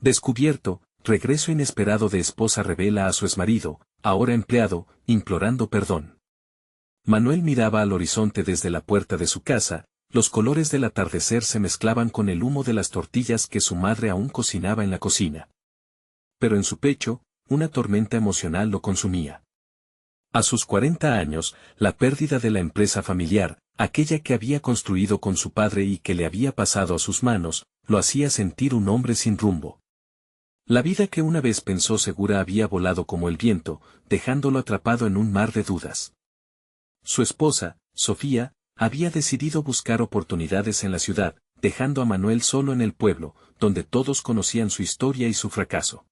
Descubierto, regreso inesperado de esposa revela a su exmarido, ahora empleado, implorando perdón. Manuel miraba al horizonte desde la puerta de su casa, los colores del atardecer se mezclaban con el humo de las tortillas que su madre aún cocinaba en la cocina. Pero en su pecho, una tormenta emocional lo consumía. A sus 40 años, la pérdida de la empresa familiar, aquella que había construido con su padre y que le había pasado a sus manos, lo hacía sentir un hombre sin rumbo. La vida que una vez pensó segura había volado como el viento, dejándolo atrapado en un mar de dudas. Su esposa, Sofía, había decidido buscar oportunidades en la ciudad, dejando a Manuel solo en el pueblo, donde todos conocían su historia y su fracaso.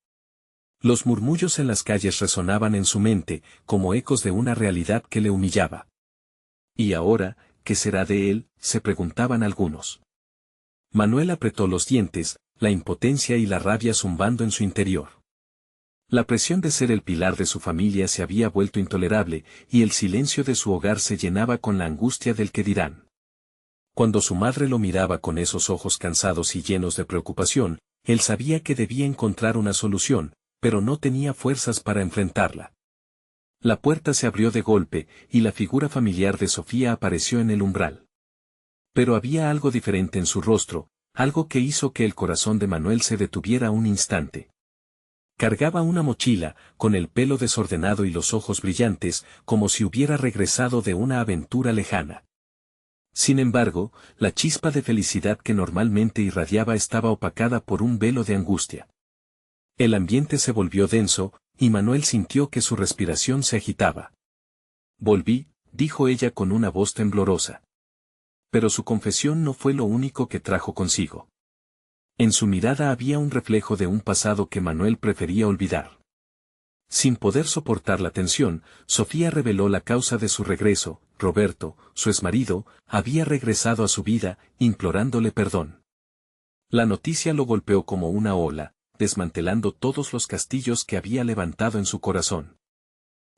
Los murmullos en las calles resonaban en su mente, como ecos de una realidad que le humillaba. ¿Y ahora, qué será de él?, se preguntaban algunos. Manuel apretó los dientes, la impotencia y la rabia zumbando en su interior. La presión de ser el pilar de su familia se había vuelto intolerable, y el silencio de su hogar se llenaba con la angustia del qué dirán. Cuando su madre lo miraba con esos ojos cansados y llenos de preocupación, él sabía que debía encontrar una solución, pero no tenía fuerzas para enfrentarla. La puerta se abrió de golpe, y la figura familiar de Sofía apareció en el umbral. Pero había algo diferente en su rostro, algo que hizo que el corazón de Manuel se detuviera un instante. Cargaba una mochila, con el pelo desordenado y los ojos brillantes, como si hubiera regresado de una aventura lejana. Sin embargo, la chispa de felicidad que normalmente irradiaba estaba opacada por un velo de angustia. El ambiente se volvió denso, y Manuel sintió que su respiración se agitaba. «Volví», dijo ella con una voz temblorosa. Pero su confesión no fue lo único que trajo consigo. En su mirada había un reflejo de un pasado que Manuel prefería olvidar. Sin poder soportar la tensión, Sofía reveló la causa de su regreso. Roberto, su exmarido, había regresado a su vida, implorándole perdón. La noticia lo golpeó como una ola, desmantelando todos los castillos que había levantado en su corazón.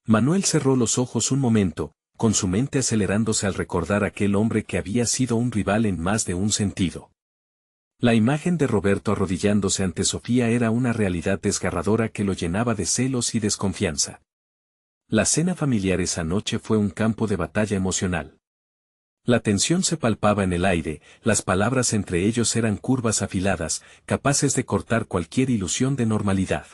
Manuel cerró los ojos un momento, con su mente acelerándose al recordar aquel hombre que había sido un rival en más de un sentido. La imagen de Roberto arrodillándose ante Sofía era una realidad desgarradora que lo llenaba de celos y desconfianza. La cena familiar esa noche fue un campo de batalla emocional. La tensión se palpaba en el aire, las palabras entre ellos eran curvas afiladas, capaces de cortar cualquier ilusión de normalidad.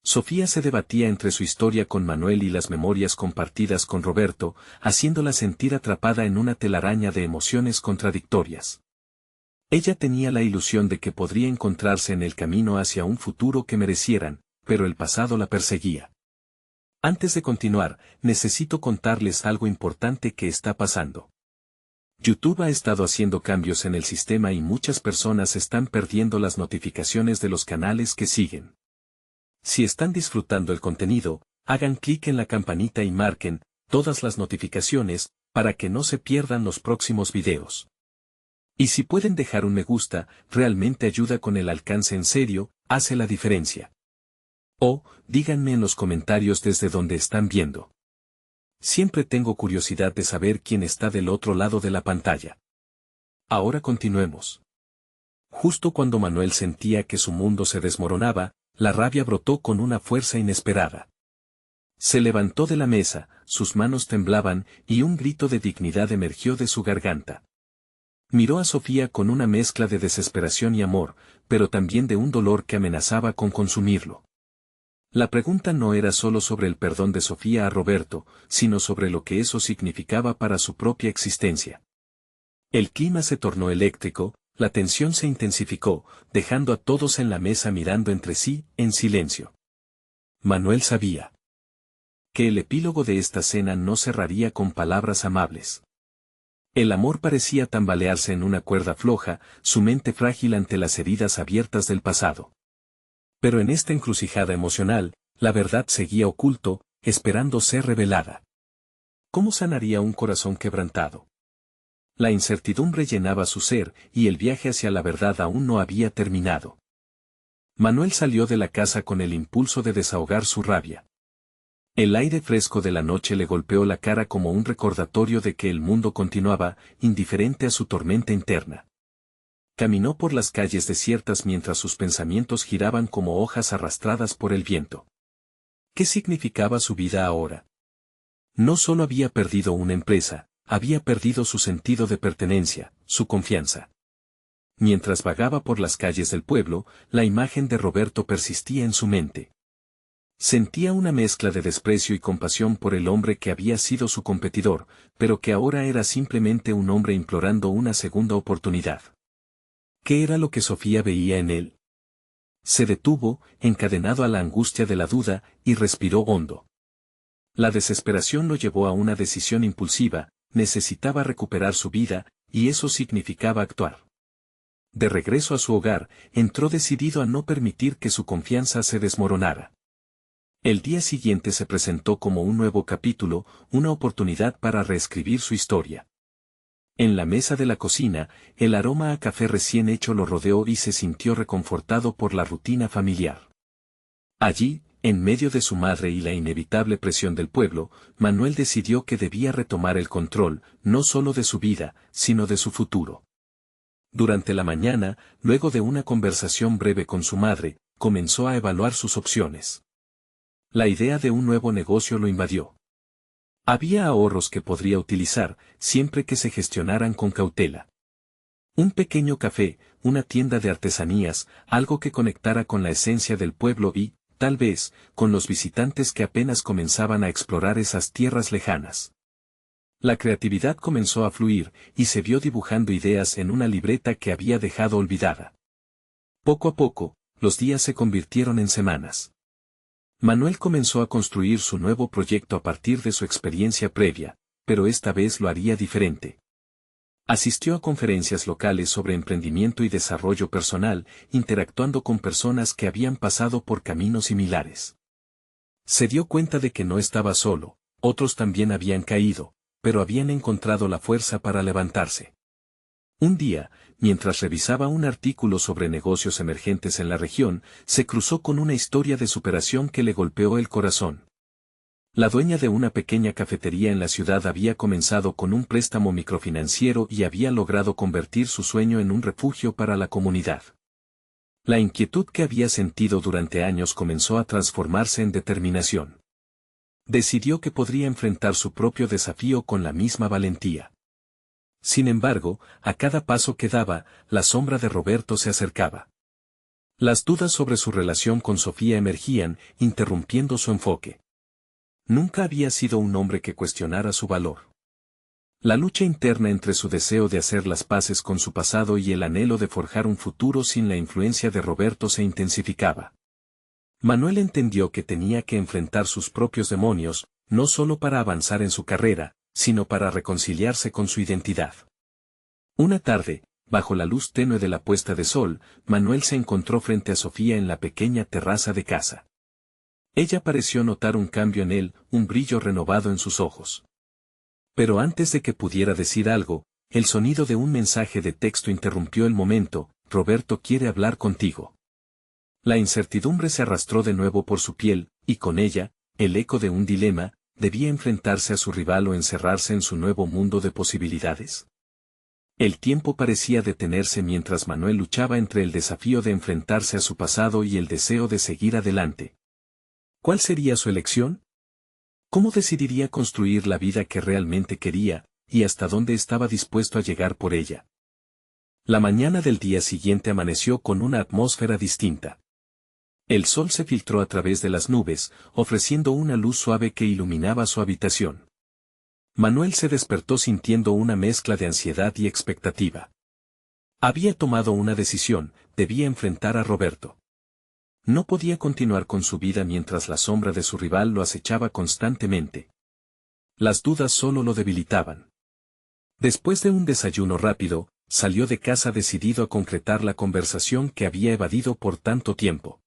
Sofía se debatía entre su historia con Manuel y las memorias compartidas con Roberto, haciéndola sentir atrapada en una telaraña de emociones contradictorias. Ella tenía la ilusión de que podría encontrarse en el camino hacia un futuro que merecieran, pero el pasado la perseguía. Antes de continuar, necesito contarles algo importante que está pasando. YouTube ha estado haciendo cambios en el sistema y muchas personas están perdiendo las notificaciones de los canales que siguen. Si están disfrutando el contenido, hagan clic en la campanita y marquen todas las notificaciones para que no se pierdan los próximos videos. Y si pueden dejar un me gusta, realmente ayuda con el alcance en serio, hace la diferencia. O, díganme en los comentarios desde donde están viendo. Siempre tengo curiosidad de saber quién está del otro lado de la pantalla. Ahora continuemos. Justo cuando Manuel sentía que su mundo se desmoronaba, la rabia brotó con una fuerza inesperada. Se levantó de la mesa, sus manos temblaban, y un grito de dignidad emergió de su garganta. Miró a Sofía con una mezcla de desesperación y amor, pero también de un dolor que amenazaba con consumirlo. La pregunta no era solo sobre el perdón de Sofía a Roberto, sino sobre lo que eso significaba para su propia existencia. El clima se tornó eléctrico, la tensión se intensificó, dejando a todos en la mesa mirando entre sí, en silencio. Manuel sabía que el epílogo de esta cena no cerraría con palabras amables. El amor parecía tambalearse en una cuerda floja, su mente frágil ante las heridas abiertas del pasado. Pero en esta encrucijada emocional, la verdad seguía oculto, esperando ser revelada. ¿Cómo sanaría un corazón quebrantado? La incertidumbre llenaba su ser, y el viaje hacia la verdad aún no había terminado. Manuel salió de la casa con el impulso de desahogar su rabia. El aire fresco de la noche le golpeó la cara como un recordatorio de que el mundo continuaba, indiferente a su tormenta interna. Caminó por las calles desiertas mientras sus pensamientos giraban como hojas arrastradas por el viento. ¿Qué significaba su vida ahora? No solo había perdido una empresa, había perdido su sentido de pertenencia, su confianza. Mientras vagaba por las calles del pueblo, la imagen de Roberto persistía en su mente. Sentía una mezcla de desprecio y compasión por el hombre que había sido su competidor, pero que ahora era simplemente un hombre implorando una segunda oportunidad. ¿Qué era lo que Sofía veía en él? Se detuvo, encadenado a la angustia de la duda, y respiró hondo. La desesperación lo llevó a una decisión impulsiva, necesitaba recuperar su vida, y eso significaba actuar. De regreso a su hogar, entró decidido a no permitir que su confianza se desmoronara. El día siguiente se presentó como un nuevo capítulo, una oportunidad para reescribir su historia. En la mesa de la cocina, el aroma a café recién hecho lo rodeó y se sintió reconfortado por la rutina familiar. Allí, en medio de su madre y la inevitable presión del pueblo, Manuel decidió que debía retomar el control, no solo de su vida, sino de su futuro. Durante la mañana, luego de una conversación breve con su madre, comenzó a evaluar sus opciones. La idea de un nuevo negocio lo invadió. Había ahorros que podría utilizar, siempre que se gestionaran con cautela. Un pequeño café, una tienda de artesanías, algo que conectara con la esencia del pueblo y, tal vez, con los visitantes que apenas comenzaban a explorar esas tierras lejanas. La creatividad comenzó a fluir, y se vio dibujando ideas en una libreta que había dejado olvidada. Poco a poco, los días se convirtieron en semanas. Manuel comenzó a construir su nuevo proyecto a partir de su experiencia previa, pero esta vez lo haría diferente. Asistió a conferencias locales sobre emprendimiento y desarrollo personal, interactuando con personas que habían pasado por caminos similares. Se dio cuenta de que no estaba solo, otros también habían caído, pero habían encontrado la fuerza para levantarse. Un día, mientras revisaba un artículo sobre negocios emergentes en la región, se cruzó con una historia de superación que le golpeó el corazón. La dueña de una pequeña cafetería en la ciudad había comenzado con un préstamo microfinanciero y había logrado convertir su sueño en un refugio para la comunidad. La inquietud que había sentido durante años comenzó a transformarse en determinación. Decidió que podría enfrentar su propio desafío con la misma valentía. Sin embargo, a cada paso que daba, la sombra de Roberto se acercaba. Las dudas sobre su relación con Sofía emergían, interrumpiendo su enfoque. Nunca había sido un hombre que cuestionara su valor. La lucha interna entre su deseo de hacer las paces con su pasado y el anhelo de forjar un futuro sin la influencia de Roberto se intensificaba. Manuel entendió que tenía que enfrentar sus propios demonios, no solo para avanzar en su carrera, sino para reconciliarse con su identidad. Una tarde, bajo la luz tenue de la puesta de sol, Manuel se encontró frente a Sofía en la pequeña terraza de casa. Ella pareció notar un cambio en él, un brillo renovado en sus ojos. Pero antes de que pudiera decir algo, el sonido de un mensaje de texto interrumpió el momento: Roberto quiere hablar contigo. La incertidumbre se arrastró de nuevo por su piel, y con ella, el eco de un dilema: ¿debía enfrentarse a su rival o encerrarse en su nuevo mundo de posibilidades? El tiempo parecía detenerse mientras Manuel luchaba entre el desafío de enfrentarse a su pasado y el deseo de seguir adelante. ¿Cuál sería su elección? ¿Cómo decidiría construir la vida que realmente quería, y hasta dónde estaba dispuesto a llegar por ella? La mañana del día siguiente amaneció con una atmósfera distinta. El sol se filtró a través de las nubes, ofreciendo una luz suave que iluminaba su habitación. Manuel se despertó sintiendo una mezcla de ansiedad y expectativa. Había tomado una decisión: debía enfrentar a Roberto. No podía continuar con su vida mientras la sombra de su rival lo acechaba constantemente. Las dudas solo lo debilitaban. Después de un desayuno rápido, salió de casa decidido a concretar la conversación que había evadido por tanto tiempo.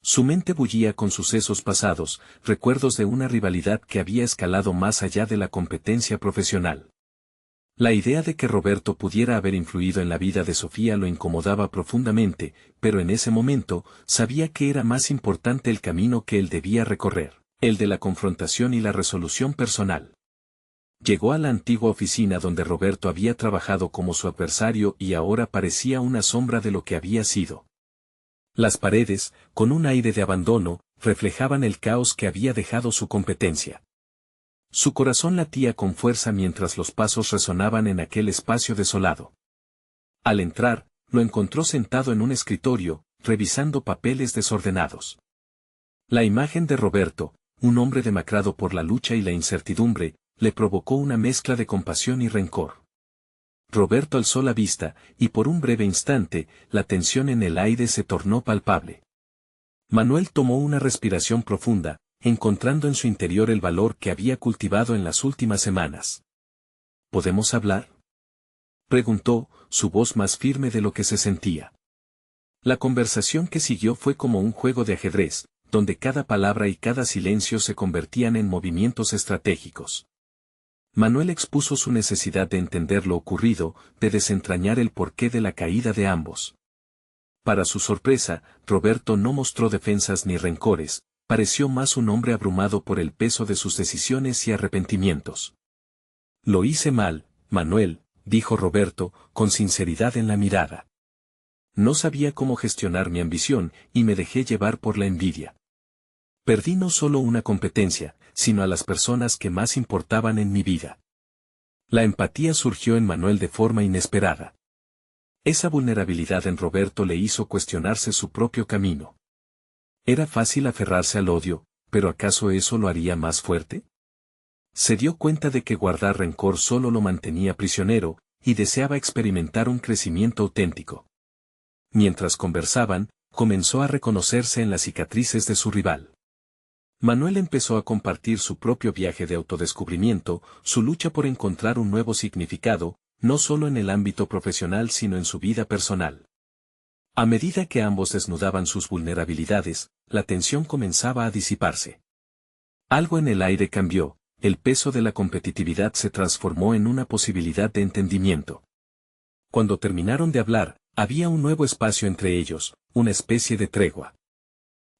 Su mente bullía con sucesos pasados, recuerdos de una rivalidad que había escalado más allá de la competencia profesional. La idea de que Roberto pudiera haber influido en la vida de Sofía lo incomodaba profundamente, pero en ese momento, sabía que era más importante el camino que él debía recorrer, el de la confrontación y la resolución personal. Llegó a la antigua oficina donde Roberto había trabajado como su adversario y ahora parecía una sombra de lo que había sido. Las paredes, con un aire de abandono, reflejaban el caos que había dejado su competencia. Su corazón latía con fuerza mientras los pasos resonaban en aquel espacio desolado. Al entrar, lo encontró sentado en un escritorio, revisando papeles desordenados. La imagen de Roberto, un hombre demacrado por la lucha y la incertidumbre, le provocó una mezcla de compasión y rencor. Roberto alzó la vista, y por un breve instante, la tensión en el aire se tornó palpable. Manuel tomó una respiración profunda, encontrando en su interior el valor que había cultivado en las últimas semanas. ¿Podemos hablar?, preguntó, su voz más firme de lo que se sentía. La conversación que siguió fue como un juego de ajedrez, donde cada palabra y cada silencio se convertían en movimientos estratégicos. Manuel expuso su necesidad de entender lo ocurrido, de desentrañar el porqué de la caída de ambos. Para su sorpresa, Roberto no mostró defensas ni rencores, pareció más un hombre abrumado por el peso de sus decisiones y arrepentimientos. Lo hice mal, Manuel, dijo Roberto, con sinceridad en la mirada. No sabía cómo gestionar mi ambición y me dejé llevar por la envidia. Perdí no solo una competencia, sino a las personas que más importaban en mi vida. La empatía surgió en Manuel de forma inesperada. Esa vulnerabilidad en Roberto le hizo cuestionarse su propio camino. Era fácil aferrarse al odio, pero ¿acaso eso lo haría más fuerte? Se dio cuenta de que guardar rencor solo lo mantenía prisionero, y deseaba experimentar un crecimiento auténtico. Mientras conversaban, comenzó a reconocerse en las cicatrices de su rival. Manuel empezó a compartir su propio viaje de autodescubrimiento, su lucha por encontrar un nuevo significado, no solo en el ámbito profesional sino en su vida personal. A medida que ambos desnudaban sus vulnerabilidades, la tensión comenzaba a disiparse. Algo en el aire cambió. El peso de la competitividad se transformó en una posibilidad de entendimiento. Cuando terminaron de hablar, había un nuevo espacio entre ellos, una especie de tregua.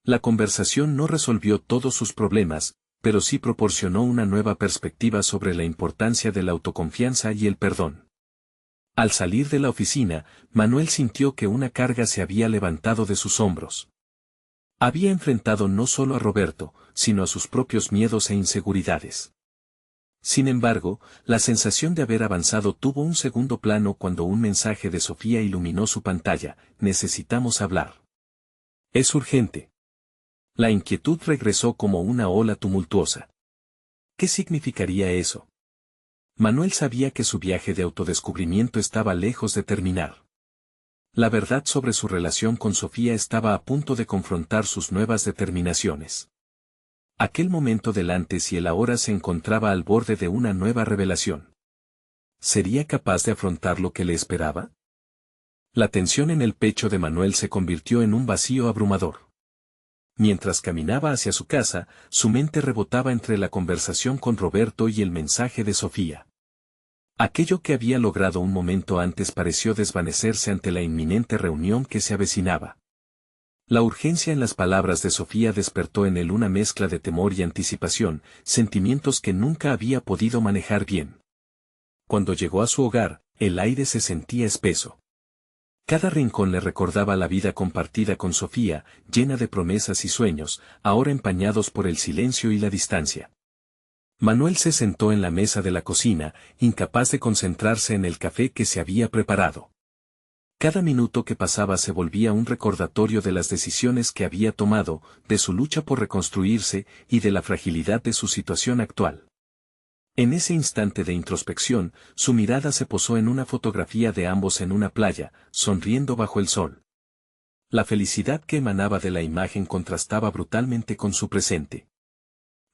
La conversación no resolvió todos sus problemas, pero sí proporcionó una nueva perspectiva sobre la importancia de la autoconfianza y el perdón. Al salir de la oficina, Manuel sintió que una carga se había levantado de sus hombros. Había enfrentado no solo a Roberto, sino a sus propios miedos e inseguridades. Sin embargo, la sensación de haber avanzado tuvo un segundo plano cuando un mensaje de Sofía iluminó su pantalla: necesitamos hablar. Es urgente. La inquietud regresó como una ola tumultuosa. ¿Qué significaría eso? Manuel sabía que su viaje de autodescubrimiento estaba lejos de terminar. La verdad sobre su relación con Sofía estaba a punto de confrontar sus nuevas determinaciones. Aquel momento del antes y el ahora se encontraba al borde de una nueva revelación. ¿Sería capaz de afrontar lo que le esperaba? La tensión en el pecho de Manuel se convirtió en un vacío abrumador. Mientras caminaba hacia su casa, su mente rebotaba entre la conversación con Roberto y el mensaje de Sofía. Aquello que había logrado un momento antes pareció desvanecerse ante la inminente reunión que se avecinaba. La urgencia en las palabras de Sofía despertó en él una mezcla de temor y anticipación, sentimientos que nunca había podido manejar bien. Cuando llegó a su hogar, el aire se sentía espeso. Cada rincón le recordaba la vida compartida con Sofía, llena de promesas y sueños, ahora empañados por el silencio y la distancia. Manuel se sentó en la mesa de la cocina, incapaz de concentrarse en el café que se había preparado. Cada minuto que pasaba se volvía un recordatorio de las decisiones que había tomado, de su lucha por reconstruirse y de la fragilidad de su situación actual. En ese instante de introspección, su mirada se posó en una fotografía de ambos en una playa, sonriendo bajo el sol. La felicidad que emanaba de la imagen contrastaba brutalmente con su presente.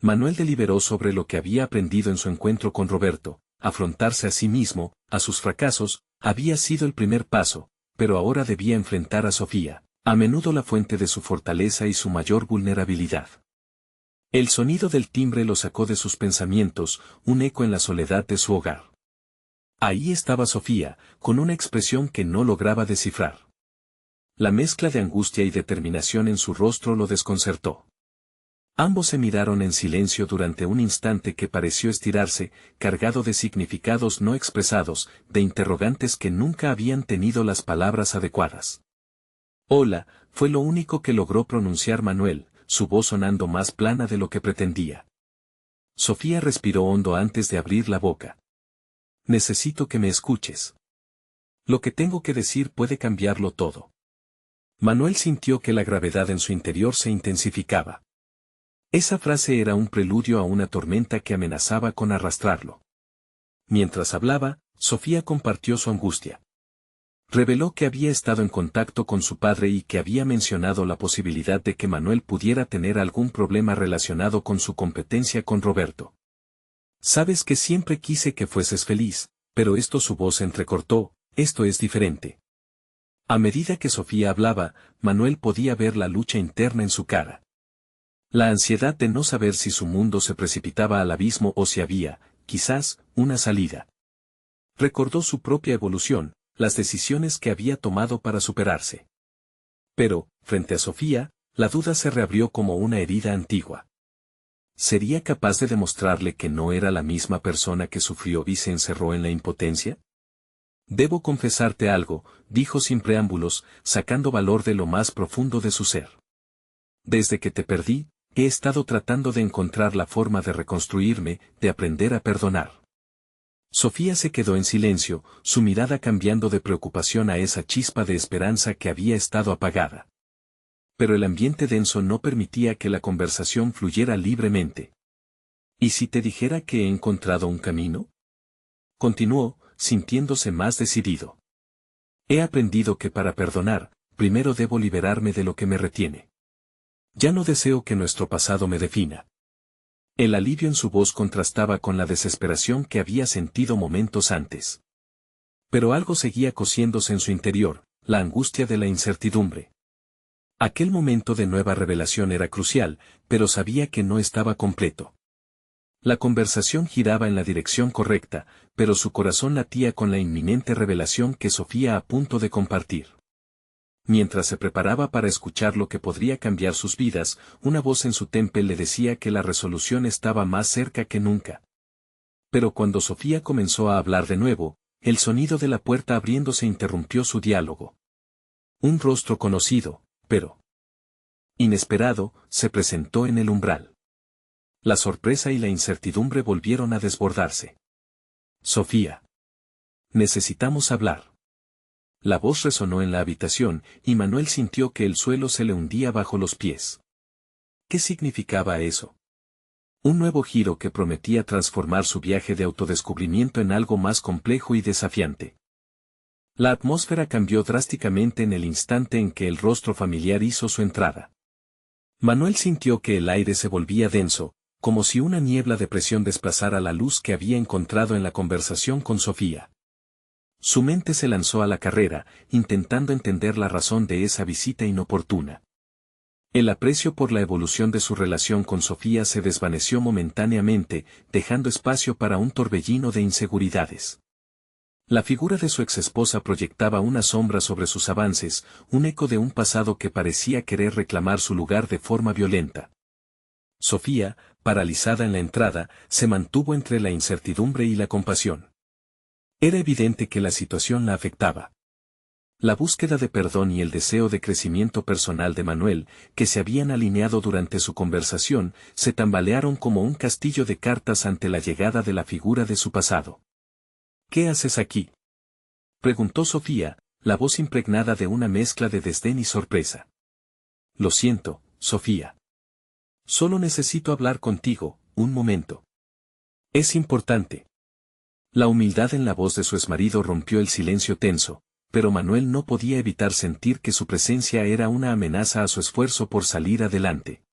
Manuel deliberó sobre lo que había aprendido en su encuentro con Roberto. Afrontarse a sí mismo, a sus fracasos, había sido el primer paso, pero ahora debía enfrentar a Sofía, a menudo la fuente de su fortaleza y su mayor vulnerabilidad. El sonido del timbre lo sacó de sus pensamientos, un eco en la soledad de su hogar. Ahí estaba Sofía, con una expresión que no lograba descifrar. La mezcla de angustia y determinación en su rostro lo desconcertó. Ambos se miraron en silencio durante un instante que pareció estirarse, cargado de significados no expresados, de interrogantes que nunca habían tenido las palabras adecuadas. Hola, fue lo único que logró pronunciar Manuel, su voz sonando más plana de lo que pretendía. Sofía respiró hondo antes de abrir la boca. Necesito que me escuches. Lo que tengo que decir puede cambiarlo todo. Manuel sintió que la gravedad en su interior se intensificaba. Esa frase era un preludio a una tormenta que amenazaba con arrastrarlo. Mientras hablaba, Sofía compartió su angustia. Reveló que había estado en contacto con su padre y que había mencionado la posibilidad de que Manuel pudiera tener algún problema relacionado con su competencia con Roberto. Sabes que siempre quise que fueses feliz, pero esto su voz entrecortó, esto es diferente. A medida que Sofía hablaba, Manuel podía ver la lucha interna en su cara. La ansiedad de no saber si su mundo se precipitaba al abismo o si había, quizás, una salida. Recordó su propia evolución, las decisiones que había tomado para superarse. Pero, frente a Sofía, la duda se reabrió como una herida antigua. ¿Sería capaz de demostrarle que no era la misma persona que sufrió y se encerró en la impotencia? Debo confesarte algo, dijo sin preámbulos, sacando valor de lo más profundo de su ser. Desde que te perdí, he estado tratando de encontrar la forma de reconstruirme, de aprender a perdonar. Sofía se quedó en silencio, su mirada cambiando de preocupación a esa chispa de esperanza que había estado apagada. Pero el ambiente denso no permitía que la conversación fluyera libremente. ¿Y si te dijera que he encontrado un camino? Continuó, sintiéndose más decidido. He aprendido que para perdonar, primero debo liberarme de lo que me retiene. Ya no deseo que nuestro pasado me defina. El alivio en su voz contrastaba con la desesperación que había sentido momentos antes. Pero algo seguía cociéndose en su interior, la angustia de la incertidumbre. Aquel momento de nueva revelación era crucial, pero sabía que no estaba completo. La conversación giraba en la dirección correcta, pero su corazón latía con la inminente revelación que Sofía a punto de compartir. Mientras se preparaba para escuchar lo que podría cambiar sus vidas, una voz en su temple le decía que la resolución estaba más cerca que nunca. Pero cuando Sofía comenzó a hablar de nuevo, el sonido de la puerta abriéndose interrumpió su diálogo. Un rostro conocido, pero inesperado, se presentó en el umbral. La sorpresa y la incertidumbre volvieron a desbordarse. Sofía. Necesitamos hablar. La voz resonó en la habitación, y Manuel sintió que el suelo se le hundía bajo los pies. ¿Qué significaba eso? Un nuevo giro que prometía transformar su viaje de autodescubrimiento en algo más complejo y desafiante. La atmósfera cambió drásticamente en el instante en que el rostro familiar hizo su entrada. Manuel sintió que el aire se volvía denso, como si una niebla de presión desplazara la luz que había encontrado en la conversación con Sofía. Su mente se lanzó a la carrera, intentando entender la razón de esa visita inoportuna. El aprecio por la evolución de su relación con Sofía se desvaneció momentáneamente, dejando espacio para un torbellino de inseguridades. La figura de su exesposa proyectaba una sombra sobre sus avances, un eco de un pasado que parecía querer reclamar su lugar de forma violenta. Sofía, paralizada en la entrada, se mantuvo entre la incertidumbre y la compasión. Era evidente que la situación la afectaba. La búsqueda de perdón y el deseo de crecimiento personal de Manuel, que se habían alineado durante su conversación, se tambalearon como un castillo de cartas ante la llegada de la figura de su pasado. ¿Qué haces aquí?, preguntó Sofía, la voz impregnada de una mezcla de desdén y sorpresa. Lo siento, Sofía. Solo necesito hablar contigo, un momento. Es importante. La humildad en la voz de su exmarido rompió el silencio tenso, pero Manuel no podía evitar sentir que su presencia era una amenaza a su esfuerzo por salir adelante.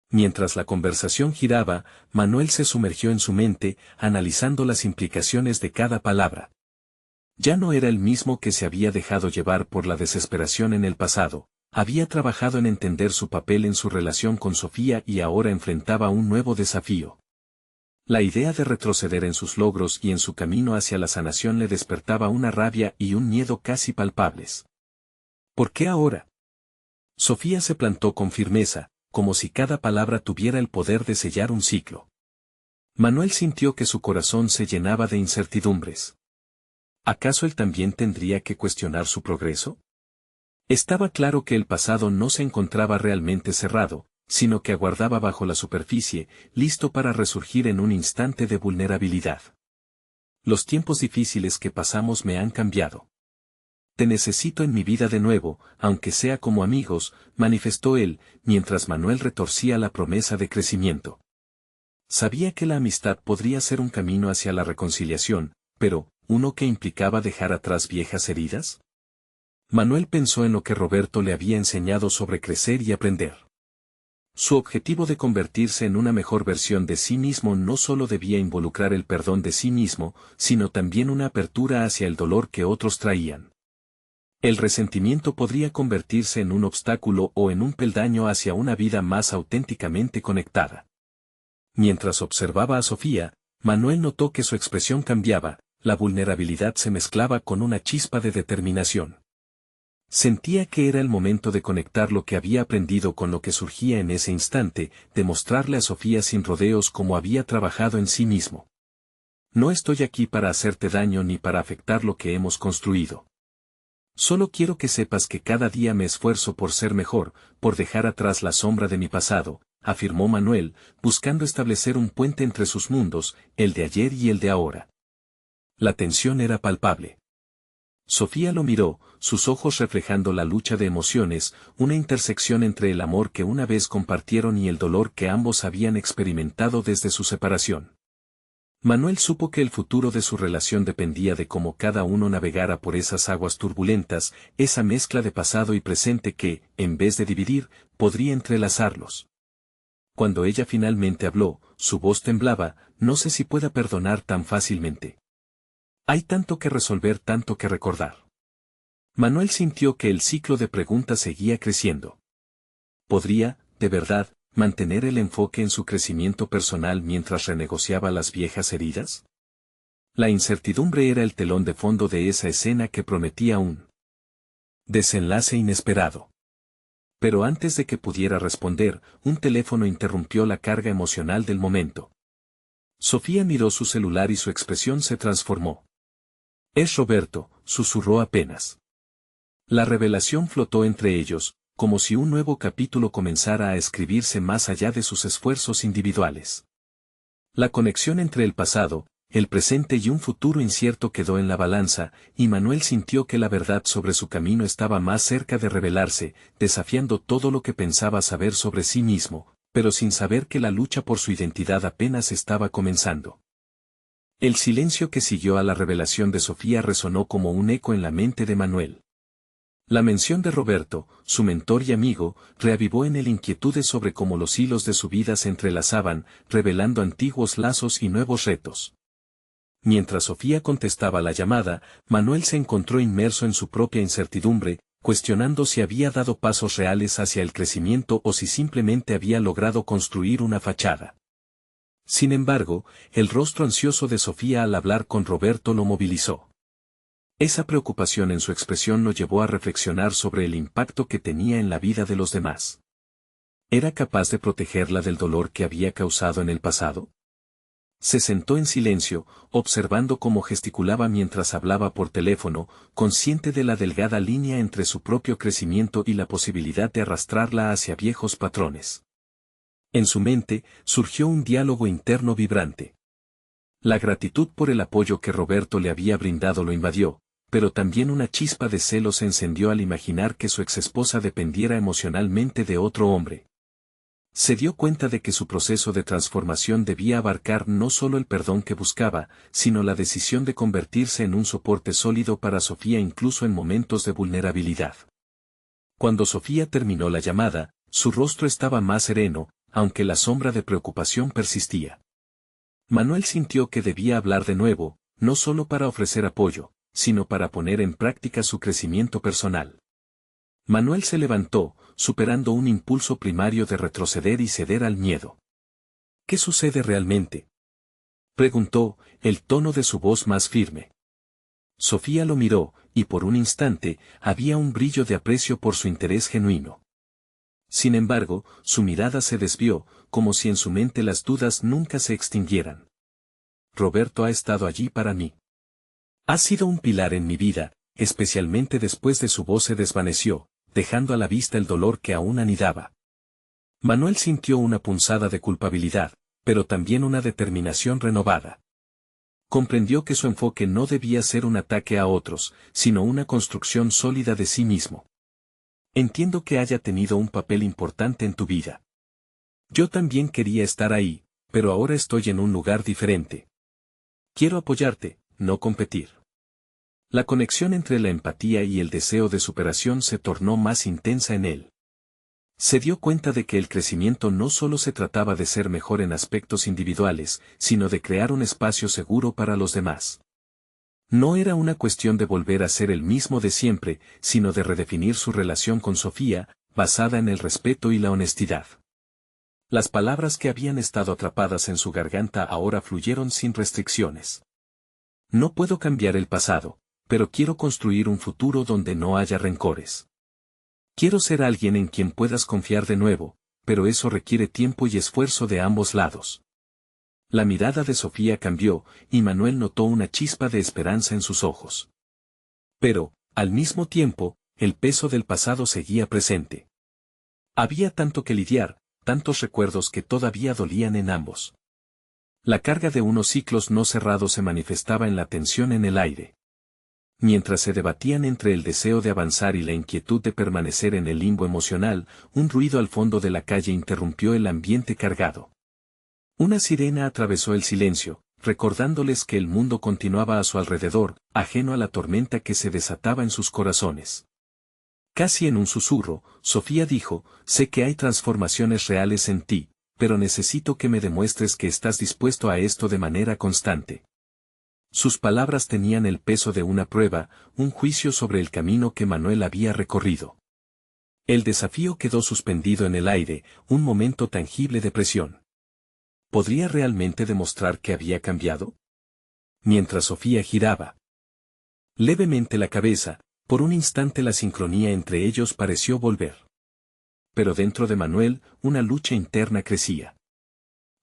Mientras la conversación giraba, Manuel se sumergió en su mente, analizando las implicaciones de cada palabra. Ya no era el mismo que se había dejado llevar por la desesperación en el pasado, había trabajado en entender su papel en su relación con Sofía y ahora enfrentaba un nuevo desafío. La idea de retroceder en sus logros y en su camino hacia la sanación le despertaba una rabia y un miedo casi palpables. ¿Por qué ahora? Sofía se plantó con firmeza, como si cada palabra tuviera el poder de sellar un ciclo. Manuel sintió que su corazón se llenaba de incertidumbres. ¿Acaso él también tendría que cuestionar su progreso? Estaba claro que el pasado no se encontraba realmente cerrado, sino que aguardaba bajo la superficie, listo para resurgir en un instante de vulnerabilidad. Los tiempos difíciles que pasamos me han cambiado. Te necesito en mi vida de nuevo, aunque sea como amigos, manifestó él, mientras Manuel retorcía la promesa de crecimiento. Sabía que la amistad podría ser un camino hacia la reconciliación, pero, ¿uno que implicaba dejar atrás viejas heridas? Manuel pensó en lo que Roberto le había enseñado sobre crecer y aprender. Su objetivo de convertirse en una mejor versión de sí mismo no solo debía involucrar el perdón de sí mismo, sino también una apertura hacia el dolor que otros traían. El resentimiento podría convertirse en un obstáculo o en un peldaño hacia una vida más auténticamente conectada. Mientras observaba a Sofía, Manuel notó que su expresión cambiaba, la vulnerabilidad se mezclaba con una chispa de determinación. Sentía que era el momento de conectar lo que había aprendido con lo que surgía en ese instante, de mostrarle a Sofía sin rodeos cómo había trabajado en sí mismo. No estoy aquí para hacerte daño ni para afectar lo que hemos construido. Solo quiero que sepas que cada día me esfuerzo por ser mejor, por dejar atrás la sombra de mi pasado, afirmó Manuel, buscando establecer un puente entre sus mundos, el de ayer y el de ahora. La tensión era palpable. Sofía lo miró, sus ojos reflejando la lucha de emociones, una intersección entre el amor que una vez compartieron y el dolor que ambos habían experimentado desde su separación. Manuel supo que el futuro de su relación dependía de cómo cada uno navegara por esas aguas turbulentas, esa mezcla de pasado y presente que, en vez de dividir, podría entrelazarlos. Cuando ella finalmente habló, su voz temblaba, no sé si pueda perdonar tan fácilmente. Hay tanto que resolver, tanto que recordar. Manuel sintió que el ciclo de preguntas seguía creciendo. ¿Podría, de verdad, mantener el enfoque en su crecimiento personal mientras renegociaba las viejas heridas? La incertidumbre era el telón de fondo de esa escena que prometía un desenlace inesperado. Pero antes de que pudiera responder, un teléfono interrumpió la carga emocional del momento. Sofía miró su celular y su expresión se transformó. «Es Roberto», susurró apenas. La revelación flotó entre ellos, como si un nuevo capítulo comenzara a escribirse más allá de sus esfuerzos individuales. La conexión entre el pasado, el presente y un futuro incierto quedó en la balanza, y Manuel sintió que la verdad sobre su camino estaba más cerca de revelarse, desafiando todo lo que pensaba saber sobre sí mismo, pero sin saber que la lucha por su identidad apenas estaba comenzando. El silencio que siguió a la revelación de Sofía resonó como un eco en la mente de Manuel. La mención de Roberto, su mentor y amigo, reavivó en él inquietudes sobre cómo los hilos de su vida se entrelazaban, revelando antiguos lazos y nuevos retos. Mientras Sofía contestaba la llamada, Manuel se encontró inmerso en su propia incertidumbre, cuestionando si había dado pasos reales hacia el crecimiento o si simplemente había logrado construir una fachada. Sin embargo, el rostro ansioso de Sofía al hablar con Roberto lo movilizó. Esa preocupación en su expresión lo llevó a reflexionar sobre el impacto que tenía en la vida de los demás. ¿Era capaz de protegerla del dolor que había causado en el pasado? Se sentó en silencio, observando cómo gesticulaba mientras hablaba por teléfono, consciente de la delgada línea entre su propio crecimiento y la posibilidad de arrastrarla hacia viejos patrones. En su mente, surgió un diálogo interno vibrante. La gratitud por el apoyo que Roberto le había brindado lo invadió, pero también una chispa de celos se encendió al imaginar que su exesposa dependiera emocionalmente de otro hombre. Se dio cuenta de que su proceso de transformación debía abarcar no solo el perdón que buscaba, sino la decisión de convertirse en un soporte sólido para Sofía incluso en momentos de vulnerabilidad. Cuando Sofía terminó la llamada, su rostro estaba más sereno, aunque la sombra de preocupación persistía. Manuel sintió que debía hablar de nuevo, no solo para ofrecer apoyo, sino para poner en práctica su crecimiento personal. Manuel se levantó, superando un impulso primario de retroceder y ceder al miedo. ¿Qué sucede realmente?, preguntó, el tono de su voz más firme. Sofía lo miró, y por un instante, había un brillo de aprecio por su interés genuino. Sin embargo, su mirada se desvió, como si en su mente las dudas nunca se extinguieran. Roberto ha estado allí para mí. Ha sido un pilar en mi vida, especialmente después de su voz se desvaneció, dejando a la vista el dolor que aún anidaba. Manuel sintió una punzada de culpabilidad, pero también una determinación renovada. Comprendió que su enfoque no debía ser un ataque a otros, sino una construcción sólida de sí mismo. Entiendo que haya tenido un papel importante en tu vida. Yo también quería estar ahí, pero ahora estoy en un lugar diferente. Quiero apoyarte, no competir. La conexión entre la empatía y el deseo de superación se tornó más intensa en él. Se dio cuenta de que el crecimiento no solo se trataba de ser mejor en aspectos individuales, sino de crear un espacio seguro para los demás. No era una cuestión de volver a ser el mismo de siempre, sino de redefinir su relación con Sofía, basada en el respeto y la honestidad. Las palabras que habían estado atrapadas en su garganta ahora fluyeron sin restricciones. No puedo cambiar el pasado, pero quiero construir un futuro donde no haya rencores. Quiero ser alguien en quien puedas confiar de nuevo, pero eso requiere tiempo y esfuerzo de ambos lados. La mirada de Sofía cambió, y Manuel notó una chispa de esperanza en sus ojos. Pero, al mismo tiempo, el peso del pasado seguía presente. Había tanto que lidiar, tantos recuerdos que todavía dolían en ambos. La carga de unos ciclos no cerrados se manifestaba en la tensión en el aire. Mientras se debatían entre el deseo de avanzar y la inquietud de permanecer en el limbo emocional, un ruido al fondo de la calle interrumpió el ambiente cargado. Una sirena atravesó el silencio, recordándoles que el mundo continuaba a su alrededor, ajeno a la tormenta que se desataba en sus corazones. Casi en un susurro, Sofía dijo: sé que hay transformaciones reales en ti, pero necesito que me demuestres que estás dispuesto a esto de manera constante. Sus palabras tenían el peso de una prueba, un juicio sobre el camino que Manuel había recorrido. El desafío quedó suspendido en el aire, un momento tangible de presión. ¿Podría realmente demostrar que había cambiado? Mientras Sofía giraba levemente la cabeza, por un instante la sincronía entre ellos pareció volver. Pero dentro de Manuel, una lucha interna crecía.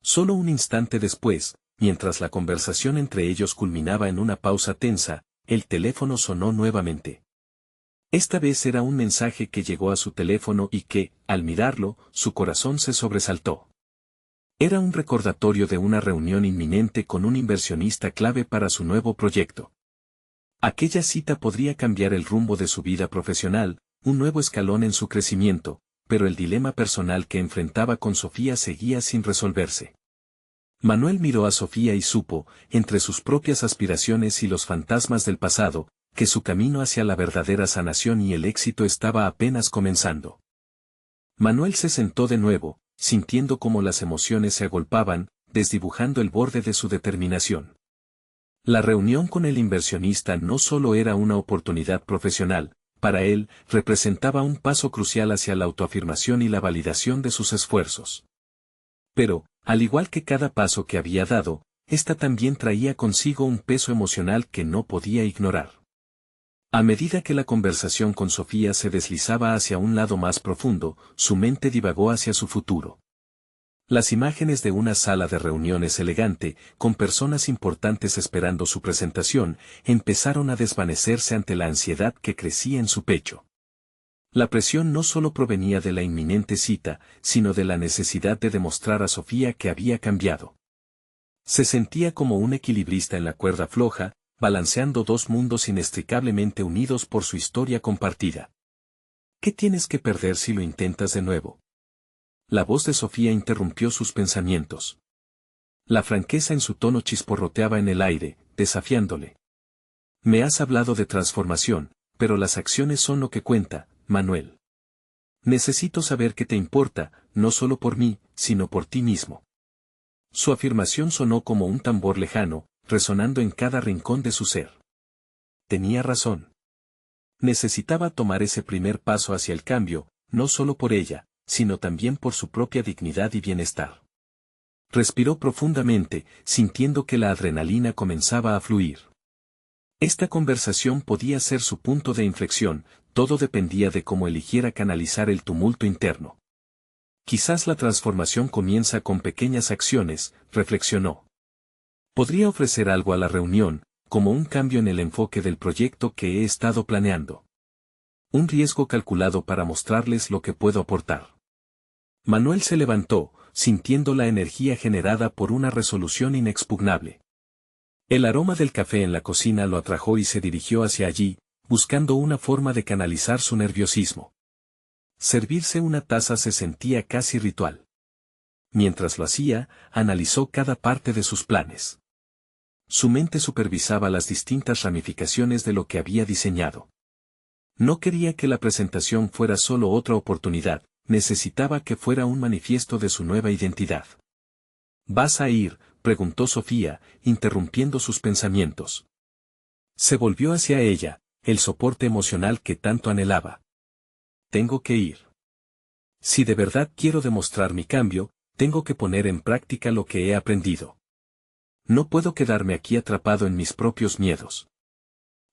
Solo un instante después, mientras la conversación entre ellos culminaba en una pausa tensa, el teléfono sonó nuevamente. Esta vez era un mensaje que llegó a su teléfono y que, al mirarlo, su corazón se sobresaltó. Era un recordatorio de una reunión inminente con un inversionista clave para su nuevo proyecto. Aquella cita podría cambiar el rumbo de su vida profesional, un nuevo escalón en su crecimiento, pero el dilema personal que enfrentaba con Sofía seguía sin resolverse. Manuel miró a Sofía y supo, entre sus propias aspiraciones y los fantasmas del pasado, que su camino hacia la verdadera sanación y el éxito estaba apenas comenzando. Manuel se sentó de nuevo, sintiendo cómo las emociones se agolpaban, desdibujando el borde de su determinación. La reunión con el inversionista no solo era una oportunidad profesional, para él, representaba un paso crucial hacia la autoafirmación y la validación de sus esfuerzos. Pero, al igual que cada paso que había dado, esta también traía consigo un peso emocional que no podía ignorar. A medida que la conversación con Sofía se deslizaba hacia un lado más profundo, su mente divagó hacia su futuro. Las imágenes de una sala de reuniones elegante, con personas importantes esperando su presentación, empezaron a desvanecerse ante la ansiedad que crecía en su pecho. La presión no solo provenía de la inminente cita, sino de la necesidad de demostrar a Sofía que había cambiado. Se sentía como un equilibrista en la cuerda floja, balanceando dos mundos inextricablemente unidos por su historia compartida. ¿Qué tienes que perder si lo intentas de nuevo? La voz de Sofía interrumpió sus pensamientos. La franqueza en su tono chisporroteaba en el aire, desafiándole. Me has hablado de transformación, pero las acciones son lo que cuenta, Manuel. Necesito saber qué te importa, no solo por mí, sino por ti mismo. Su afirmación sonó como un tambor lejano, resonando en cada rincón de su ser. Tenía razón. Necesitaba tomar ese primer paso hacia el cambio, no solo por ella, sino también por su propia dignidad y bienestar. Respiró profundamente, sintiendo que la adrenalina comenzaba a fluir. Esta conversación podía ser su punto de inflexión, todo dependía de cómo eligiera canalizar el tumulto interno. Quizás la transformación comienza con pequeñas acciones, reflexionó. Podría ofrecer algo a la reunión, como un cambio en el enfoque del proyecto que he estado planeando. Un riesgo calculado para mostrarles lo que puedo aportar. Manuel se levantó, sintiendo la energía generada por una resolución inexpugnable. El aroma del café en la cocina lo atrajo y se dirigió hacia allí, buscando una forma de canalizar su nerviosismo. Servirse una taza se sentía casi ritual. Mientras lo hacía, analizó cada parte de sus planes. Su mente supervisaba las distintas ramificaciones de lo que había diseñado. No quería que la presentación fuera solo otra oportunidad, necesitaba que fuera un manifiesto de su nueva identidad. ¿Vas a ir?, preguntó Sofía, interrumpiendo sus pensamientos. Se volvió hacia ella, el soporte emocional que tanto anhelaba. Tengo que ir. Si de verdad quiero demostrar mi cambio, tengo que poner en práctica lo que he aprendido. No puedo quedarme aquí atrapado en mis propios miedos.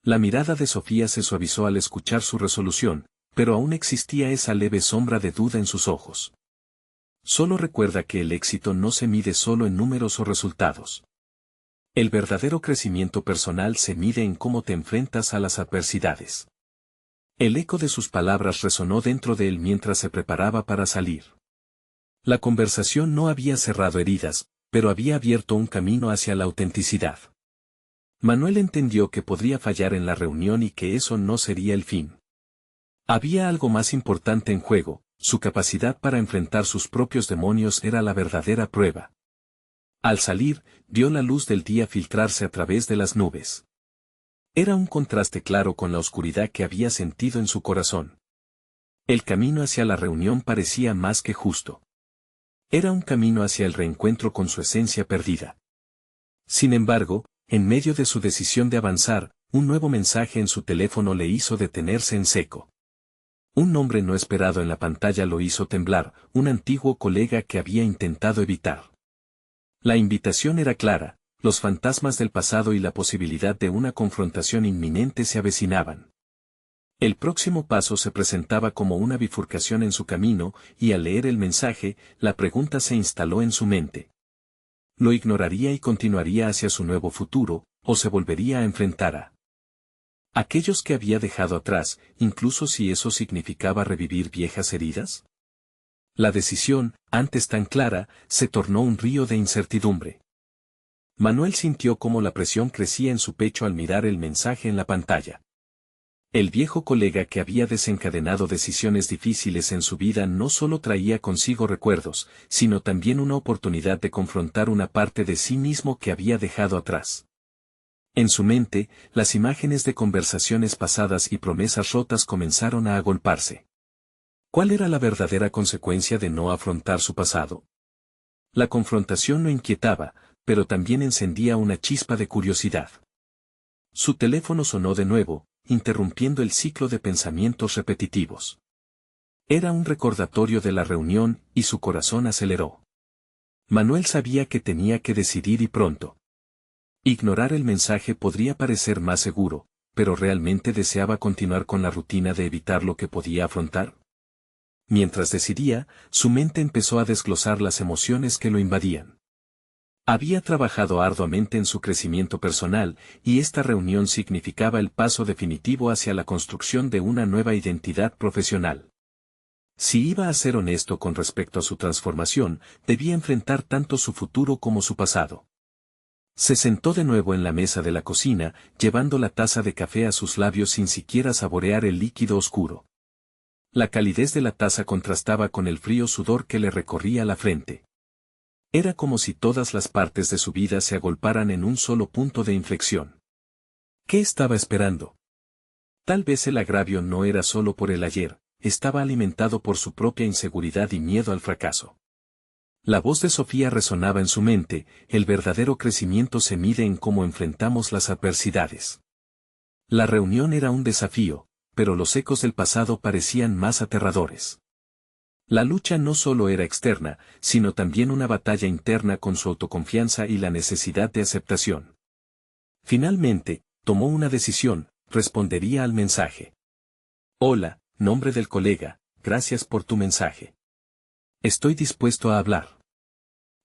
La mirada de Sofía se suavizó al escuchar su resolución, pero aún existía esa leve sombra de duda en sus ojos. Solo recuerda que el éxito no se mide solo en números o resultados. El verdadero crecimiento personal se mide en cómo te enfrentas a las adversidades. El eco de sus palabras resonó dentro de él mientras se preparaba para salir. La conversación no había cerrado heridas, pero había abierto un camino hacia la autenticidad. Manuel entendió que podría fallar en la reunión y que eso no sería el fin. Había algo más importante en juego, su capacidad para enfrentar sus propios demonios era la verdadera prueba. Al salir, vio la luz del día filtrarse a través de las nubes. Era un contraste claro con la oscuridad que había sentido en su corazón. El camino hacia la reunión parecía más que justo. Era un camino hacia el reencuentro con su esencia perdida. Sin embargo, en medio de su decisión de avanzar, un nuevo mensaje en su teléfono le hizo detenerse en seco. Un nombre no esperado en la pantalla lo hizo temblar, un antiguo colega que había intentado evitar. La invitación era clara, los fantasmas del pasado y la posibilidad de una confrontación inminente se avecinaban. El próximo paso se presentaba como una bifurcación en su camino, y al leer el mensaje, la pregunta se instaló en su mente. ¿Lo ignoraría y continuaría hacia su nuevo futuro, o se volvería a enfrentar a aquellos que había dejado atrás, incluso si eso significaba revivir viejas heridas? La decisión, antes tan clara, se tornó un río de incertidumbre. Manuel sintió cómo la presión crecía en su pecho al mirar el mensaje en la pantalla. El viejo colega que había desencadenado decisiones difíciles en su vida no solo traía consigo recuerdos, sino también una oportunidad de confrontar una parte de sí mismo que había dejado atrás. En su mente, las imágenes de conversaciones pasadas y promesas rotas comenzaron a agolparse. ¿Cuál era la verdadera consecuencia de no afrontar su pasado? La confrontación lo inquietaba, pero también encendía una chispa de curiosidad. Su teléfono sonó de nuevo, interrumpiendo el ciclo de pensamientos repetitivos. Era un recordatorio de la reunión, y su corazón aceleró. Manuel sabía que tenía que decidir y pronto. Ignorar el mensaje podría parecer más seguro, pero ¿realmente deseaba continuar con la rutina de evitar lo que podía afrontar? Mientras decidía, su mente empezó a desglosar las emociones que lo invadían. Había trabajado arduamente en su crecimiento personal, y esta reunión significaba el paso definitivo hacia la construcción de una nueva identidad profesional. Si iba a ser honesto con respecto a su transformación, debía enfrentar tanto su futuro como su pasado. Se sentó de nuevo en la mesa de la cocina, llevando la taza de café a sus labios sin siquiera saborear el líquido oscuro. La calidez de la taza contrastaba con el frío sudor que le recorría la frente. Era como si todas las partes de su vida se agolparan en un solo punto de inflexión. ¿Qué estaba esperando? Tal vez el agravio no era solo por el ayer, estaba alimentado por su propia inseguridad y miedo al fracaso. La voz de Sofía resonaba en su mente, el verdadero crecimiento se mide en cómo enfrentamos las adversidades. La reunión era un desafío, pero los ecos del pasado parecían más aterradores. La lucha no solo era externa, sino también una batalla interna con su autoconfianza y la necesidad de aceptación. Finalmente, tomó una decisión, respondería al mensaje. Hola, nombre del colega, gracias por tu mensaje. Estoy dispuesto a hablar.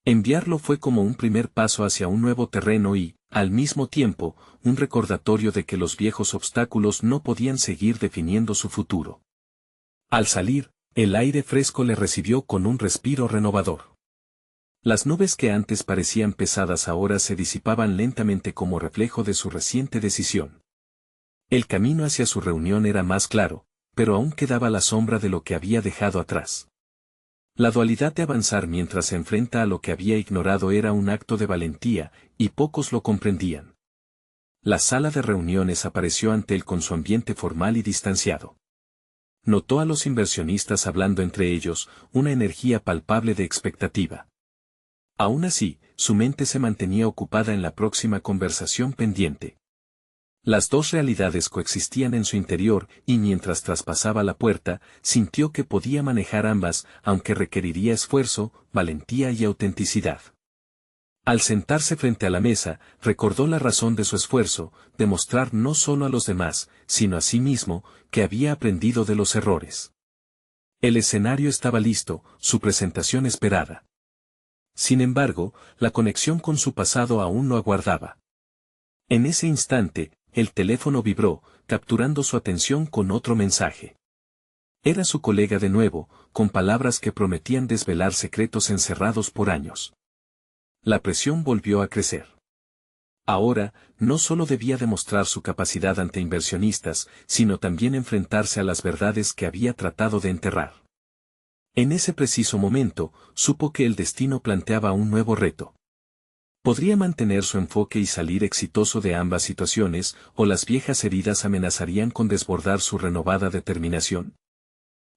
Enviarlo fue como un primer paso hacia un nuevo terreno y, al mismo tiempo, un recordatorio de que los viejos obstáculos no podían seguir definiendo su futuro. Al salir, el aire fresco le recibió con un respiro renovador. Las nubes que antes parecían pesadas ahora se disipaban lentamente como reflejo de su reciente decisión. El camino hacia su reunión era más claro, pero aún quedaba la sombra de lo que había dejado atrás. La dualidad de avanzar mientras se enfrenta a lo que había ignorado era un acto de valentía, y pocos lo comprendían. La sala de reuniones apareció ante él con su ambiente formal y distanciado. Notó a los inversionistas hablando entre ellos, una energía palpable de expectativa. Aún así, su mente se mantenía ocupada en la próxima conversación pendiente. Las dos realidades coexistían en su interior y mientras traspasaba la puerta, sintió que podía manejar ambas, aunque requeriría esfuerzo, valentía y autenticidad. Al sentarse frente a la mesa, recordó la razón de su esfuerzo, demostrar no solo a los demás, sino a sí mismo, que había aprendido de los errores. El escenario estaba listo, su presentación esperada. Sin embargo, la conexión con su pasado aún lo aguardaba. En ese instante, el teléfono vibró, capturando su atención con otro mensaje. Era su colega de nuevo, con palabras que prometían desvelar secretos encerrados por años. La presión volvió a crecer. Ahora, no solo debía demostrar su capacidad ante inversionistas, sino también enfrentarse a las verdades que había tratado de enterrar. En ese preciso momento, supo que el destino planteaba un nuevo reto. Podría mantener su enfoque y salir exitoso de ambas situaciones, o las viejas heridas amenazarían con desbordar su renovada determinación.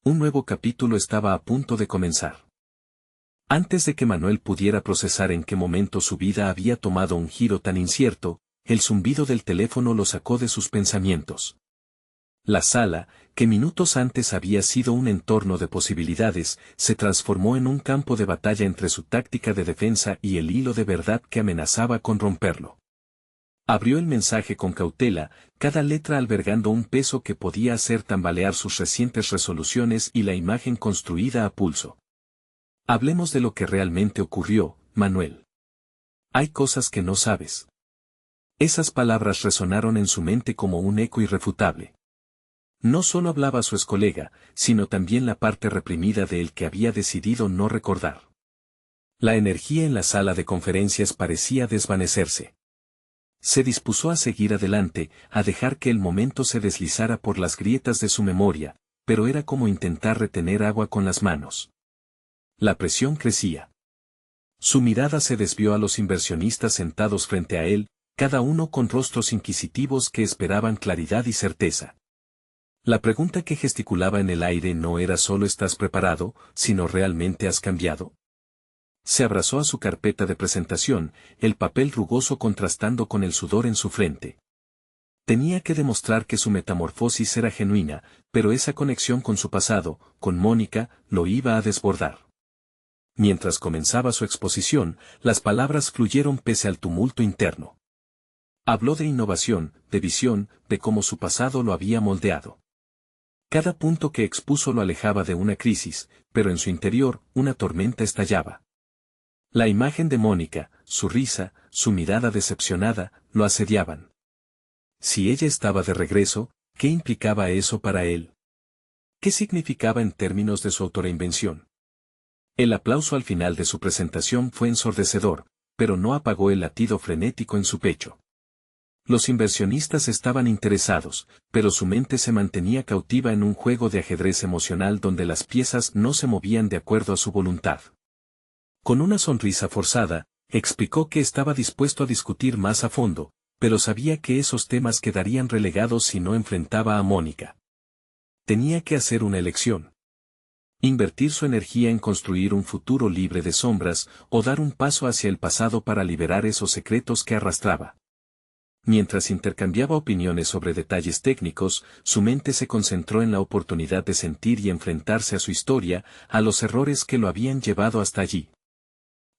Un nuevo capítulo estaba a punto de comenzar. Antes de que Manuel pudiera procesar en qué momento su vida había tomado un giro tan incierto, el zumbido del teléfono lo sacó de sus pensamientos. La sala, que minutos antes había sido un entorno de posibilidades, se transformó en un campo de batalla entre su táctica de defensa y el hilo de verdad que amenazaba con romperlo. Abrió el mensaje con cautela, cada letra albergando un peso que podía hacer tambalear sus recientes resoluciones y la imagen construida a pulso. Hablemos de lo que realmente ocurrió, Manuel. Hay cosas que no sabes. Esas palabras resonaron en su mente como un eco irrefutable. No solo hablaba su excolega, sino también la parte reprimida de él que había decidido no recordar. La energía en la sala de conferencias parecía desvanecerse. Se dispuso a seguir adelante, a dejar que el momento se deslizara por las grietas de su memoria, pero era como intentar retener agua con las manos. La presión crecía. Su mirada se desvió a los inversionistas sentados frente a él, cada uno con rostros inquisitivos que esperaban claridad y certeza. La pregunta que gesticulaba en el aire no era solo ¿estás preparado?, sino ¿realmente has cambiado? Se abrazó a su carpeta de presentación, el papel rugoso contrastando con el sudor en su frente. Tenía que demostrar que su metamorfosis era genuina, pero esa conexión con su pasado, con Mónica, lo iba a desbordar. Mientras comenzaba su exposición, las palabras fluyeron pese al tumulto interno. Habló de innovación, de visión, de cómo su pasado lo había moldeado. Cada punto que expuso lo alejaba de una crisis, pero en su interior, una tormenta estallaba. La imagen de Mónica, su risa, su mirada decepcionada, lo asediaban. Si ella estaba de regreso, ¿qué implicaba eso para él? ¿Qué significaba en términos de su autorreinvención? El aplauso al final de su presentación fue ensordecedor, pero no apagó el latido frenético en su pecho. Los inversionistas estaban interesados, pero su mente se mantenía cautiva en un juego de ajedrez emocional donde las piezas no se movían de acuerdo a su voluntad. Con una sonrisa forzada, explicó que estaba dispuesto a discutir más a fondo, pero sabía que esos temas quedarían relegados si no enfrentaba a Mónica. Tenía que hacer una elección. Invertir su energía en construir un futuro libre de sombras o dar un paso hacia el pasado para liberar esos secretos que arrastraba. Mientras intercambiaba opiniones sobre detalles técnicos, su mente se concentró en la oportunidad de sentir y enfrentarse a su historia, a los errores que lo habían llevado hasta allí.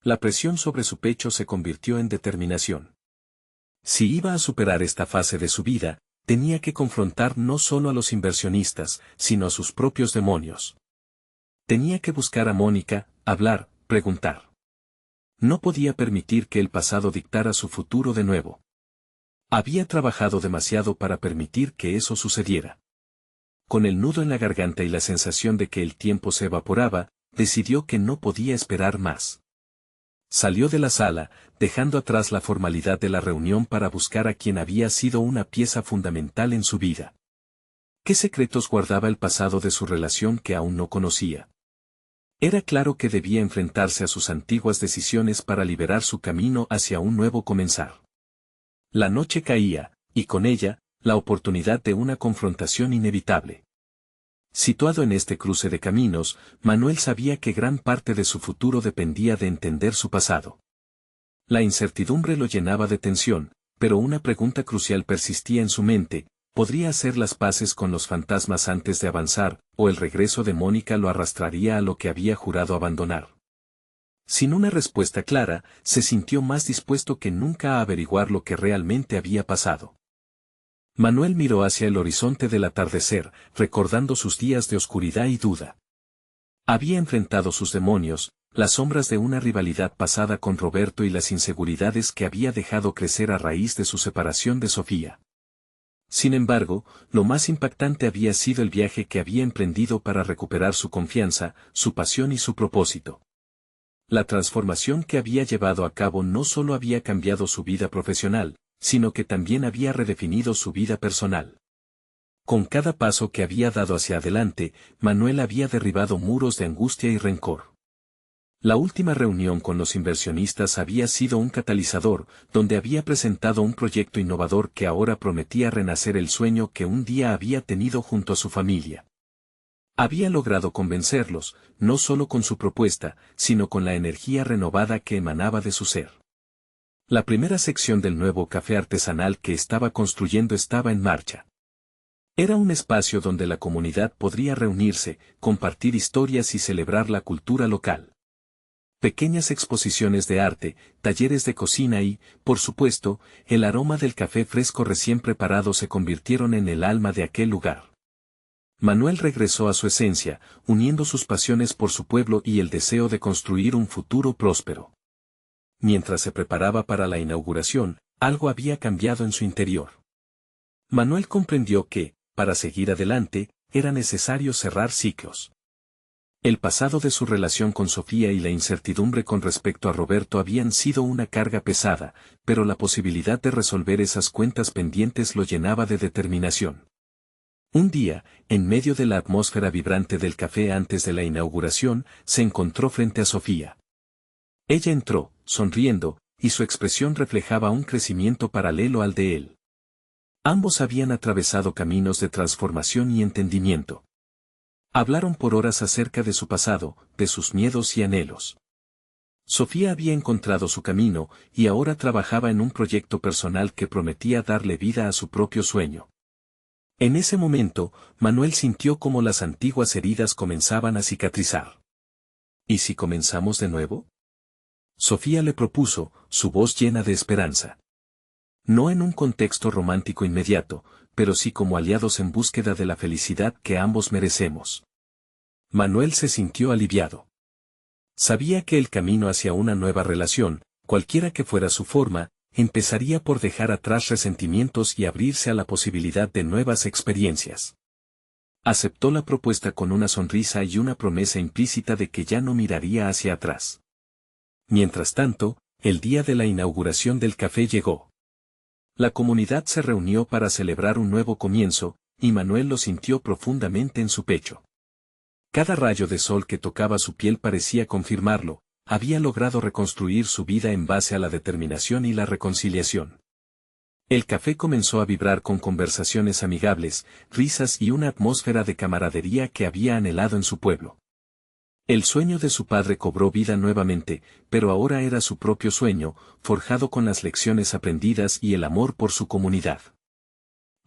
La presión sobre su pecho se convirtió en determinación. Si iba a superar esta fase de su vida, tenía que confrontar no solo a los inversionistas, sino a sus propios demonios. Tenía que buscar a Mónica, hablar, preguntar. No podía permitir que el pasado dictara su futuro de nuevo. Había trabajado demasiado para permitir que eso sucediera. Con el nudo en la garganta y la sensación de que el tiempo se evaporaba, decidió que no podía esperar más. Salió de la sala, dejando atrás la formalidad de la reunión para buscar a quien había sido una pieza fundamental en su vida. ¿Qué secretos guardaba el pasado de su relación que aún no conocía? Era claro que debía enfrentarse a sus antiguas decisiones para liberar su camino hacia un nuevo comenzar. La noche caía, y con ella, la oportunidad de una confrontación inevitable. Situado en este cruce de caminos, Manuel sabía que gran parte de su futuro dependía de entender su pasado. La incertidumbre lo llenaba de tensión, pero una pregunta crucial persistía en su mente: ¿podría hacer las paces con los fantasmas antes de avanzar, o el regreso de Mónica lo arrastraría a lo que había jurado abandonar? Sin una respuesta clara, se sintió más dispuesto que nunca a averiguar lo que realmente había pasado. Manuel miró hacia el horizonte del atardecer, recordando sus días de oscuridad y duda. Había enfrentado sus demonios, las sombras de una rivalidad pasada con Roberto y las inseguridades que había dejado crecer a raíz de su separación de Sofía. Sin embargo, lo más impactante había sido el viaje que había emprendido para recuperar su confianza, su pasión y su propósito. La transformación que había llevado a cabo no solo había cambiado su vida profesional, sino que también había redefinido su vida personal. Con cada paso que había dado hacia adelante, Manuel había derribado muros de angustia y rencor. La última reunión con los inversionistas había sido un catalizador, donde había presentado un proyecto innovador que ahora prometía renacer el sueño que un día había tenido junto a su familia. Había logrado convencerlos, no solo con su propuesta, sino con la energía renovada que emanaba de su ser. La primera sección del nuevo café artesanal que estaba construyendo estaba en marcha. Era un espacio donde la comunidad podría reunirse, compartir historias y celebrar la cultura local. Pequeñas exposiciones de arte, talleres de cocina y, por supuesto, el aroma del café fresco recién preparado se convirtieron en el alma de aquel lugar. Manuel regresó a su esencia, uniendo sus pasiones por su pueblo y el deseo de construir un futuro próspero. Mientras se preparaba para la inauguración, algo había cambiado en su interior. Manuel comprendió que, para seguir adelante, era necesario cerrar ciclos. El pasado de su relación con Sofía y la incertidumbre con respecto a Roberto habían sido una carga pesada, pero la posibilidad de resolver esas cuentas pendientes lo llenaba de determinación. Un día, en medio de la atmósfera vibrante del café antes de la inauguración, se encontró frente a Sofía. Ella entró, sonriendo, y su expresión reflejaba un crecimiento paralelo al de él. Ambos habían atravesado caminos de transformación y entendimiento. Hablaron por horas acerca de su pasado, de sus miedos y anhelos. Sofía había encontrado su camino, y ahora trabajaba en un proyecto personal que prometía darle vida a su propio sueño. En ese momento, Manuel sintió cómo las antiguas heridas comenzaban a cicatrizar. ¿Y si comenzamos de nuevo? Sofía le propuso, su voz llena de esperanza. No en un contexto romántico inmediato, pero sí como aliados en búsqueda de la felicidad que ambos merecemos. Manuel se sintió aliviado. Sabía que el camino hacia una nueva relación, cualquiera que fuera su forma, empezaría por dejar atrás resentimientos y abrirse a la posibilidad de nuevas experiencias. Aceptó la propuesta con una sonrisa y una promesa implícita de que ya no miraría hacia atrás. Mientras tanto, el día de la inauguración del café llegó. La comunidad se reunió para celebrar un nuevo comienzo, y Manuel lo sintió profundamente en su pecho. Cada rayo de sol que tocaba su piel parecía confirmarlo: había logrado reconstruir su vida en base a la determinación y la reconciliación. El café comenzó a vibrar con conversaciones amigables, risas y una atmósfera de camaradería que había anhelado en su pueblo. El sueño de su padre cobró vida nuevamente, pero ahora era su propio sueño, forjado con las lecciones aprendidas y el amor por su comunidad.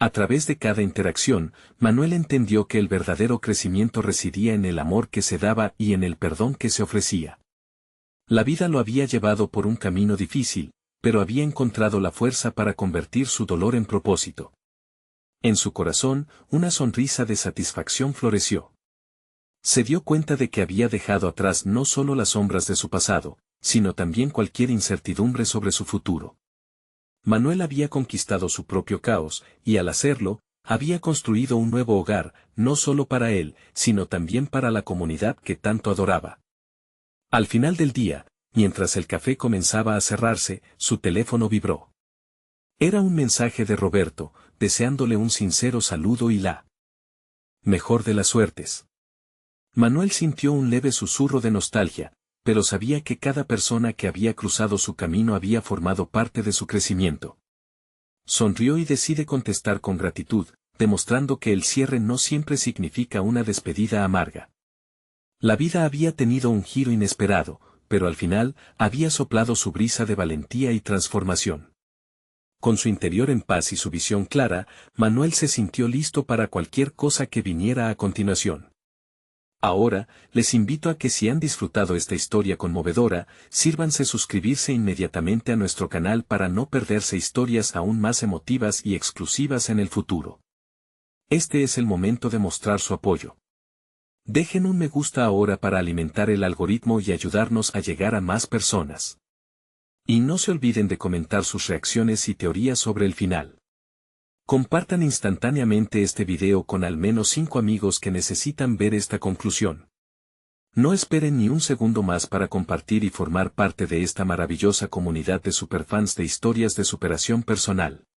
A través de cada interacción, Manuel entendió que el verdadero crecimiento residía en el amor que se daba y en el perdón que se ofrecía. La vida lo había llevado por un camino difícil, pero había encontrado la fuerza para convertir su dolor en propósito. En su corazón, una sonrisa de satisfacción floreció. Se dio cuenta de que había dejado atrás no solo las sombras de su pasado, sino también cualquier incertidumbre sobre su futuro. Manuel había conquistado su propio caos, y al hacerlo, había construido un nuevo hogar, no solo para él, sino también para la comunidad que tanto adoraba. Al final del día, mientras el café comenzaba a cerrarse, su teléfono vibró. Era un mensaje de Roberto, deseándole un sincero saludo y la mejor de las suertes. Manuel sintió un leve susurro de nostalgia, pero sabía que cada persona que había cruzado su camino había formado parte de su crecimiento. Sonrió y decide contestar con gratitud, demostrando que el cierre no siempre significa una despedida amarga. La vida había tenido un giro inesperado, pero al final, había soplado su brisa de valentía y transformación. Con su interior en paz y su visión clara, Manuel se sintió listo para cualquier cosa que viniera a continuación. Ahora, les invito a que si han disfrutado esta historia conmovedora, sírvanse suscribirse inmediatamente a nuestro canal para no perderse historias aún más emotivas y exclusivas en el futuro. Este es el momento de mostrar su apoyo. Dejen un me gusta ahora para alimentar el algoritmo y ayudarnos a llegar a más personas. Y no se olviden de comentar sus reacciones y teorías sobre el final. Compartan instantáneamente este video con al menos 5 amigos que necesitan ver esta conclusión. No esperen ni un segundo más para compartir y formar parte de esta maravillosa comunidad de superfans de historias de superación personal.